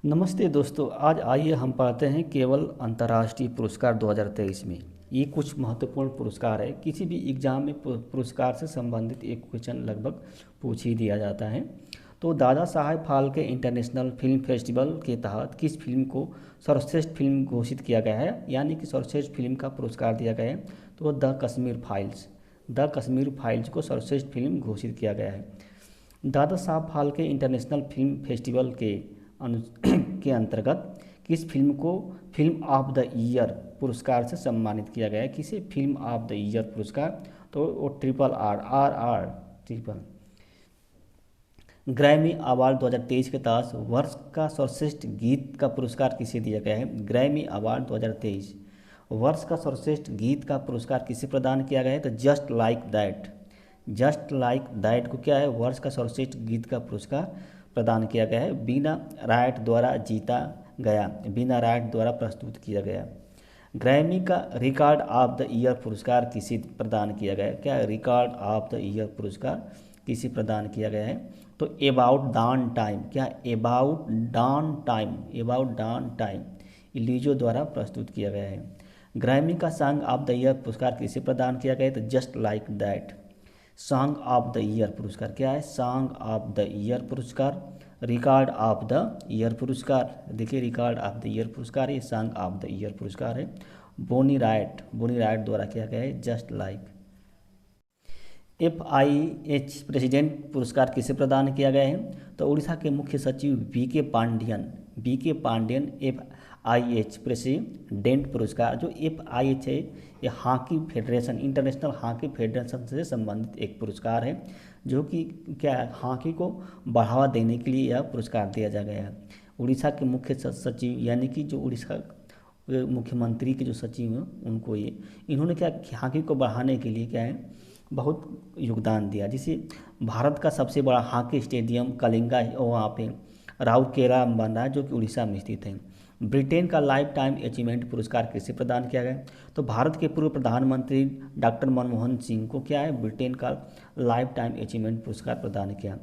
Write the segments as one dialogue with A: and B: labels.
A: नमस्ते दोस्तों, आज आइए हम पढ़ते हैं केवल अंतर्राष्ट्रीय पुरस्कार 2023 में। ये कुछ महत्वपूर्ण पुरस्कार है। किसी भी एग्जाम में पुरस्कार से संबंधित एक क्वेश्चन लगभग पूछ ही दिया जाता है। तो Dada Saheb Phalke international film festival के तहत किस फिल्म को सर्वश्रेष्ठ फिल्म घोषित किया गया है, यानी कि सर्वश्रेष्ठ फिल्म का पुरस्कार दिया गया है। तो द कश्मीर फाइल्स को सर्वश्रेष्ठ फिल्म घोषित किया गया है। Dada Saheb Phalke international film festival के अनु के अंतर्गत किस फिल्म को फिल्म ऑफ द ईयर पुरस्कार से सम्मानित किया गया है। किसे फिल्म ऑफ द ईयर पुरस्कार? तो वो RRR ट्रिपल ग्रैमी अवार्ड 2023 के तहत वर्ष का सर्वश्रेष्ठ गीत का पुरस्कार किसे दिया गया है। ग्रैमी अवार्ड 2023 वर्ष का सर्वश्रेष्ठ गीत का पुरस्कार किसे प्रदान किया गया है। तो जस्ट लाइक दैट को क्या है, वर्ष का सर्वश्रेष्ठ गीत का पुरस्कार प्रदान किया गया है। बीना राइट द्वारा प्रस्तुत किया गया। ग्रैमी का रिकॉर्ड ऑफ द ईयर पुरस्कार किसे प्रदान किया गया? क्या रिकॉर्ड ऑफ द ईयर पुरस्कार किसे प्रदान किया गया है? तो अबाउट डान टाइम इलीजो द्वारा प्रस्तुत किया गया है। ग्रैमी का सॉन्ग ऑफ द ईयर पुरस्कार किसे प्रदान किया गया है? तो just like that. Song of the year पुरस्कार क्या है? सॉन्ग ऑफ द ईयर पुरस्कार। रिकॉर्ड ऑफ द ईयर पुरस्कार, देखिए रिकॉर्ड ऑफ द ईयर पुरस्कार, ये सॉन्ग ऑफ द ईयर पुरस्कार है। बोनी राइट द्वारा किया गया है जस्ट लाइक। FIH प्रेसिडेंट पुरस्कार किसे प्रदान किया गया है? तो उड़ीसा के मुख्य सचिव बीके पांडियन FIH प्रेसिडेंट पुरस्कार। जो FIH है ये hockey federation, international hockey federation से संबंधित एक पुरस्कार है, जो कि क्या है, हॉकी को बढ़ावा देने के लिए यह पुरस्कार दिया जा गया है। उड़ीसा के मुख्य सचिव यानी कि जो उड़ीसा मुख्यमंत्री के जो सचिव हैं उनको इन्होंने क्या हॉकी को बढ़ाने के लिए क्या है बहुत योगदान दिया। जिसे भारत का सबसे बड़ा हॉकी स्टेडियम कलिंगा है, वहाँ पे राउरकेला बन रहा है, जो कि उड़ीसा में स्थित है। ब्रिटेन का लाइफ टाइम अचीवमेंट पुरस्कार किसे प्रदान किया गया? तो भारत के पूर्व प्रधानमंत्री डॉक्टर मनमोहन सिंह को क्या है ब्रिटेन का लाइफ टाइम अचीवमेंट पुरस्कार प्रदान किया।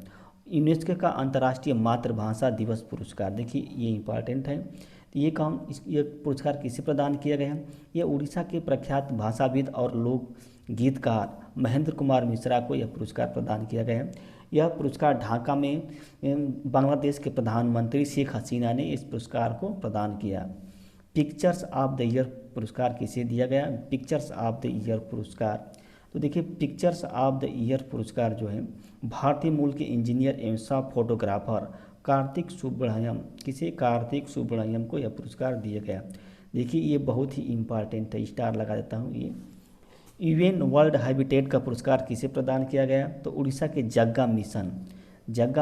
A: यूनेस्को का अंतर्राष्ट्रीय मातृभाषा दिवस पुरस्कार, देखिए ये इंपॉर्टेंट है। तो ये पुरस्कार किसे प्रदान किया गया है? ये उड़ीसा के प्रख्यात भाषाविद और लोक गीतकार महेंद्र कुमार मिश्रा को यह पुरस्कार प्रदान किया गया है। यह पुरस्कार ढाका में बांग्लादेश के प्रधानमंत्री शेख हसीना ने इस पुरस्कार को प्रदान किया। पिक्चर्स ऑफ द ईयर पुरस्कार किसे दिया गया? पिक्चर्स ऑफ द ईयर पुरस्कार, तो देखिए पिक्चर्स ऑफ द ईयर पुरस्कार जो है भारतीय मूल के इंजीनियर एवं फोटोग्राफर कार्तिक सुब्रमण्यम को यह पुरस्कार दिया गया। देखिए ये बहुत ही इम्पॉर्टेंट है, स्टार लगा देता हूँ। ये यूएन वर्ल्ड हैबिटेट का पुरस्कार किसे प्रदान किया गया? तो उड़ीसा के जग्गा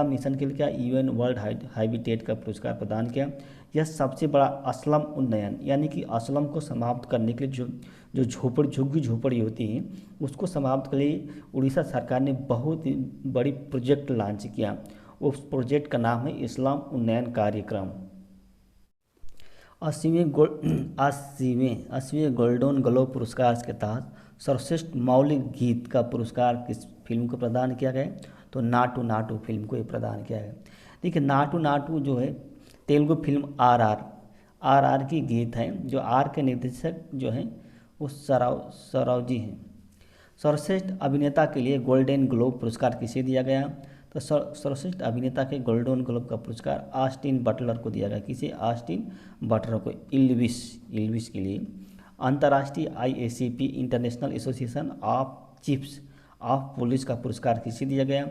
A: मिशन के लिए क्या यूएन वर्ल्ड हैबिटेट का पुरस्कार प्रदान किया। यह सबसे बड़ा असलम उन्नयन, यानी कि असलम को समाप्त करने के लिए जो झुग्गी झोपड़ी होती है उसको समाप्त के लिए उड़ीसा सरकार ने बहुत ही बड़ी प्रोजेक्ट लॉन्च किया। उस प्रोजेक्ट का नाम है इस्लाम उन्नयन कार्यक्रम। 80वें गोल्डन ग्लोब पुरस्कार के तहत सर्वश्रेष्ठ मौलिक गीत का पुरस्कार किस फिल्म को प्रदान किया गया? तो नाटू फिल्म को ये प्रदान किया गया। देखिए नाटू जो है तेलुगु फिल्म RR की गीत है। जो आर के निर्देशक जो हैं वो सरावजी हैं। सर्वश्रेष्ठ अभिनेता के लिए गोल्डन ग्लोब पुरस्कार किसे दिया गया? तो सर्वश्रेष्ठ अभिनेता के गोल्डन ग्लोब का पुरस्कार ऑस्टिन बटलर को दिया गया। किसे? ऑस्टिन बटलर को, इल्विस के लिए। अंतर्राष्ट्रीय IACP international association of chiefs of police का पुरस्कार किसे दिया गया?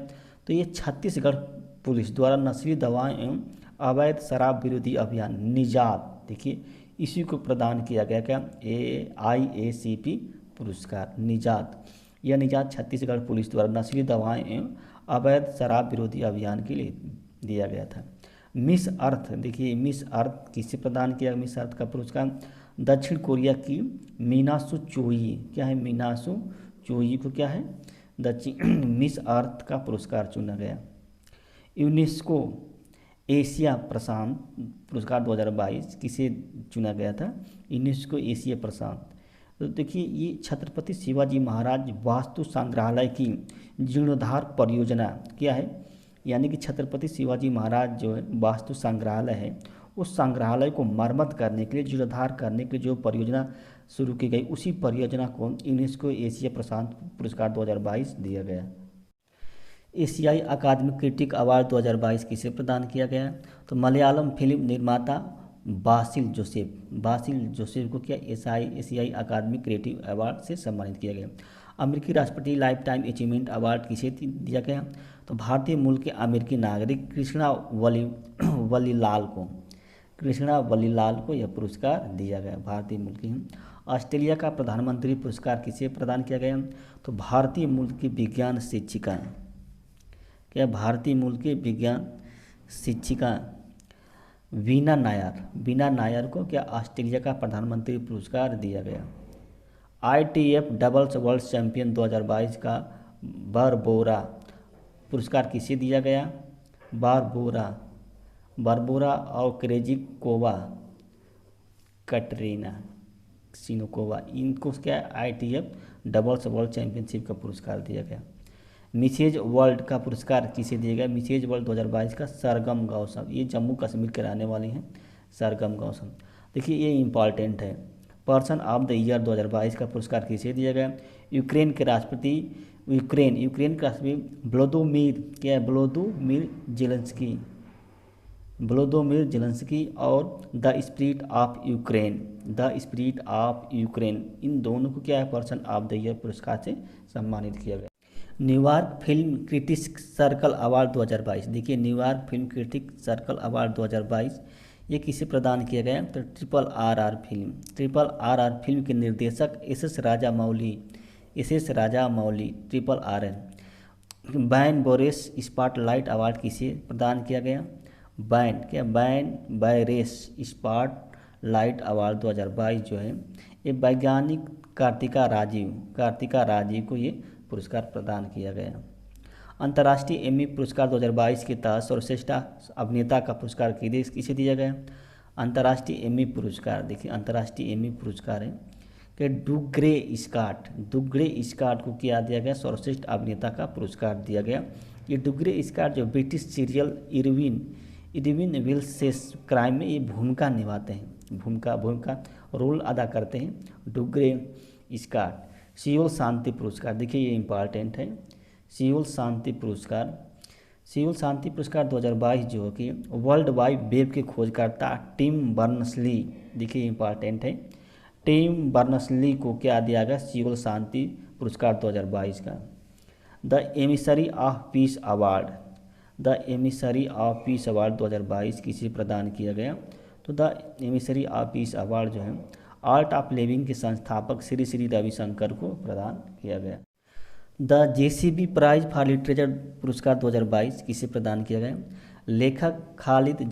A: तो ये छत्तीसगढ़ पुलिस द्वारा नस्ली दवाएं एवं अवैध शराब विरोधी अभियान निजात, देखिए इसी को प्रदान किया गया। क्या? IACP पुरस्कार निजात। यह निजात छत्तीसगढ़ पुलिस द्वारा नस्ली दवाएं एवं अवैध शराब विरोधी अभियान के लिए दिया गया था। मिस अर्थ, देखिए मिस अर्थ किसे प्रदान किया? मिस अर्थ का पुरस्कार दक्षिण कोरिया की मीनासु चोई, क्या है मीनासु चोई को क्या है दक्षिण मिस अर्थ का पुरस्कार चुना गया। यूनेस्को एशिया प्रशांत पुरस्कार 2022 किसे चुना गया था? यूनेस्को एशिया प्रशांत। तो देखिए ये छत्रपति शिवाजी महाराज वास्तु संग्रहालय की जीर्णोद्धार परियोजना क्या है, यानी कि छत्रपति शिवाजी महाराज जो है वास्तु संग्रहालय है उस संग्रहालय को मरम्मत करने के लिए, जीर्णोद्धार करने के लिए जो परियोजना शुरू की गई, उसी परियोजना को यूनेस्को एशिया प्रशांत पुरस्कार 2022 दिया गया। एशियाई अकादमी क्रिटिक अवार्ड 2022 किसे प्रदान किया गया? तो मलयालम फिल्म निर्माता बासिल जोसेफ को क्या एशियाई अकादमी क्रिएटिव अवार्ड से सम्मानित किया गया। अमेरिकी राष्ट्रपति लाइफ टाइम अचीवमेंट अवार्ड किसे दिया गया? तो भारतीय मूल के अमेरिकी नागरिक कृष्णा वलीलाल को यह पुरस्कार दिया गया। भारतीय मूल की। ऑस्ट्रेलिया का प्रधानमंत्री पुरस्कार किसे प्रदान किया गया? तो भारतीय मूल की विज्ञान शिक्षिका, क्या भारतीय मूल की विज्ञान शिक्षिका वीना नायर को क्या ऑस्ट्रेलिया का प्रधानमंत्री पुरस्कार दिया गया। ITF डबल्स वर्ल्ड चैंपियन 2022 का बारबोरा पुरस्कार किसे दिया गया? बारबोरा और क्रेजिकोवा कटरीना सिनोकोवा, इनको क्या ITF डबल्स वर्ल्ड चैंपियनशिप का पुरस्कार दिया गया। मिसेज वर्ल्ड का पुरस्कार किसे दिया गया? मिसेज वर्ल्ड 2022 का सरगम गौसम, ये जम्मू कश्मीर के रहने वाले हैं, सरगम गौसम। देखिए ये इम्पॉर्टेंट है। पर्सन ऑफ द ईयर 2022 का पुरस्कार किसे दिया गया? यूक्रेन के राष्ट्रपति व्लादिमीर जेलेंस्की और द स्पिरिट ऑफ यूक्रेन, इन दोनों को क्या है पर्सन ऑफ द ईयर पुरस्कार से सम्मानित किया गया। New York film critics circle award 2022, देखिए New York film critics circle award 2022 ये किसे प्रदान किया गया? तो ट्रिपल आर फिल्म के निर्देशक एस राजा मौली ट्रिपल आर है। बैन बोरेस स्पॉटलाइट अवार्ड किसे प्रदान किया गया? बैन बैरेस स्पॉटलाइट अवार्ड 2022 जो है ये वैज्ञानिक कार्तिका राजीव को ये पुरस्कार प्रदान किया गया। अंतर्राष्ट्रीय एमी पुरस्कार 2022 के तहत सर्वश्रेष्ठ अभिनेता का पुरस्कार किसे दिया गया? अंतर्राष्ट्रीय एमी पुरस्कार, देखिए अंतर्राष्ट्रीय एमी पुरस्कार है कि डुग्रे स्कॉट को क्या दिया गया? सर्वश्रेष्ठ अभिनेता का पुरस्कार दिया गया। ये डुग्रे स्कॉट जो ब्रिटिश सीरियल इरविन विल्सेस क्राइम में ये भूमिका निभाते हैं, भूमिका रोल अदा करते हैं डुग्रे स्कॉट। सियोल शांति पुरस्कार, देखिए ये इम्पॉर्टेंट है। सियोल शांति पुरस्कार 2022 जो कि वर्ल्ड वाइड वेब के खोजकर्ता टिम बर्नर्स-ली, देखिए इम्पॉर्टेंट है, टिम बर्नर्स-ली को क्या दिया गया? सियोल शांति पुरस्कार 2022 का। The emissary of peace award 2022 किसे प्रदान किया गया? तो the emissary of peace award जो है आर्ट ऑफ लिविंग के संस्थापक श्री रविशंकर को प्रदान किया गया। The JCB prize for literature पुरस्कार 2022 किसे प्रदान किया गया? लेखक खालिद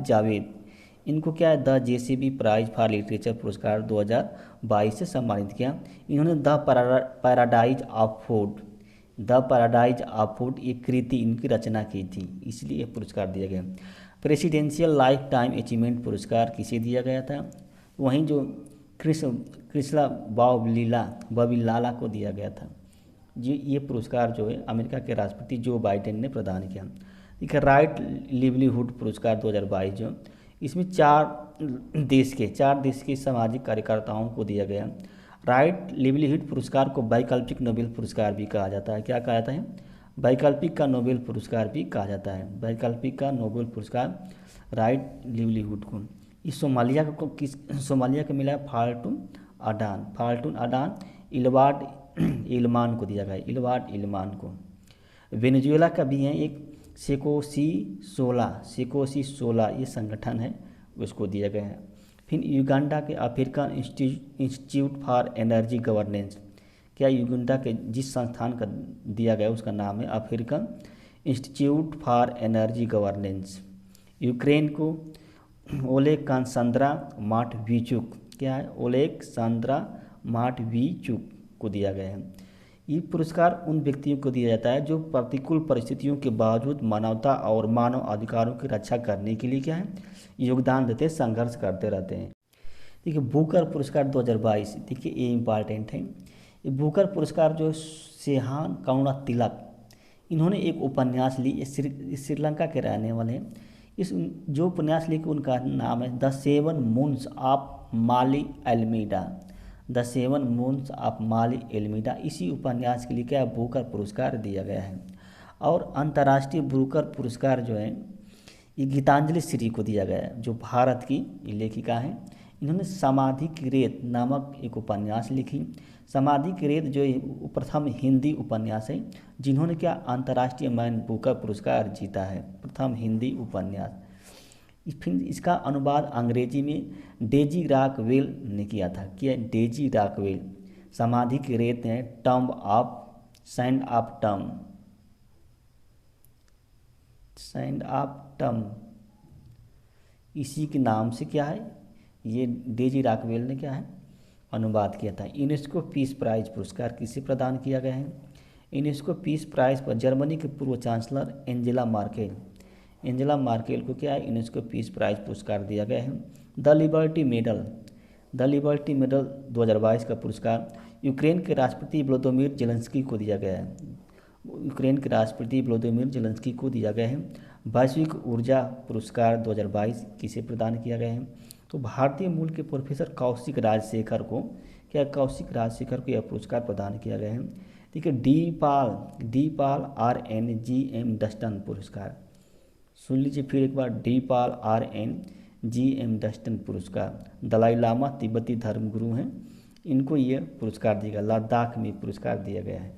A: जावेद इनको क्या है? The JCB prize for literature पुरस्कार 2022 से सम्मानित किया। इन्होंने द पैराडाइज ऑफ फूड एक कृति इनकी रचना की थी, इसलिए यह पुरस्कार दिया गया। प्रेसिडेंशियल लाइफ टाइम अचीवमेंट पुरस्कार किसे दिया गया था? वहीं जो क्रिस्ला बाविलाला को दिया गया था। ये पुरस्कार जो है अमेरिका के राष्ट्रपति जो बाइडेन ने प्रदान किया। देखिए राइट लिवलीहुड पुरस्कार 2022 जो इसमें चार देश के सामाजिक कार्यकर्ताओं को दिया गया। राइट लिवलीहुड पुरस्कार को वैकल्पिक नोबेल पुरस्कार भी कहा जाता है। क्या कहा जाता है? वैकल्पिक का नोबेल पुरस्कार भी कहा जाता है। वैकल्पिक का नोबेल पुरस्कार राइट लिवलीहुड को। इस सोमालिया को मिला है फाल्टून अडान इलवाड इल्मान को दिया गया, इलवाड इल्मान को। वेनेजुएला का भी है एक सेकोसी सोला ये संगठन है, उसको दिया गया है। फिर युगांडा के African institute for energy governance, क्या युगांडा के जिस संस्थान का दिया गया उसका नाम है African institute for energy governance. Ukraine को ओलेक्सांद्रा माटवीचुक, क्या है? ओलेक्सांद्रा माटवीचुक को दिया गया है। ये पुरस्कार उन व्यक्तियों को दिया जाता है जो प्रतिकूल परिस्थितियों के बावजूद मानवता और मानव अधिकारों की रक्षा करने के लिए क्या है योगदान देते, संघर्ष करते रहते हैं। देखिए बुकर पुरस्कार 2022, देखिए ये इम्पॉर्टेंट है। ये बुकर पुरस्कार जो सेहान करुणा तिलक इन्होंने एक उपन्यास ली, ये श्रीलंका के रहने वाले हैं। इस जो उपन्यास लिखे उनका नाम है the seven moons of Maali Almeida. The seven moons of Maali Almeida, इसी उपन्यास के लिए क्या बुकर पुरस्कार दिया गया है। और अंतर्राष्ट्रीय बुकर पुरस्कार जो है ये गीतांजलि श्री को दिया गया है, जो भारत की लेखिका हैं। इन्होंने समाधि की रेत नामक एक उपन्यास लिखी। समाधि की रेत जो प्रथम हिंदी उपन्यास है जिन्होंने क्या अंतर्राष्ट्रीय मैन बुकर पुरस्कार जीता है, प्रथम हिंदी उपन्यास। फिर इसका अनुवाद अंग्रेजी में डेजी रॉकवेल ने किया था। क्या डेजी रॉकवेल। समाधि की रेत है टम्ब ऑफ सैंड ऑफ टम, सैंड ऑफ टम, इसी के नाम से क्या है ये डेजी रॉकवेल ने क्या है अनुवाद किया था। यूनेस्को पीस प्राइज पुरस्कार किसे प्रदान किया गया है? यूनेस्को पीस प्राइज पर जर्मनी के पूर्व chancellor Angela Merkel, Angela Merkel को क्या है यूनेस्को पीस प्राइज पुरस्कार दिया गया है। The liberty medal, the liberty medal 2022 का पुरस्कार यूक्रेन के राष्ट्रपति व्लादिमीर जेलेंस्की को दिया गया है। यूक्रेन के राष्ट्रपति व्लादिमीर जेलेंस्की को दिया गया है। वैश्विक ऊर्जा पुरस्कार 2022 किसे प्रदान किया गया है? तो भारतीय मूल के प्रोफेसर कौशिक राजशेखर को, क्या कौशिक राजशेखर को यह पुरस्कार प्रदान किया गया है। ठीक है, डी पाल RNGM डस्टन पुरस्कार, सुन लीजिए फिर एक बार, डी पाल RNGM डस्टन पुरस्कार। दलाई लामा तिब्बती धर्मगुरु हैं, इनको ये पुरस्कार दिया गया, लद्दाख में पुरस्कार दिया गया है।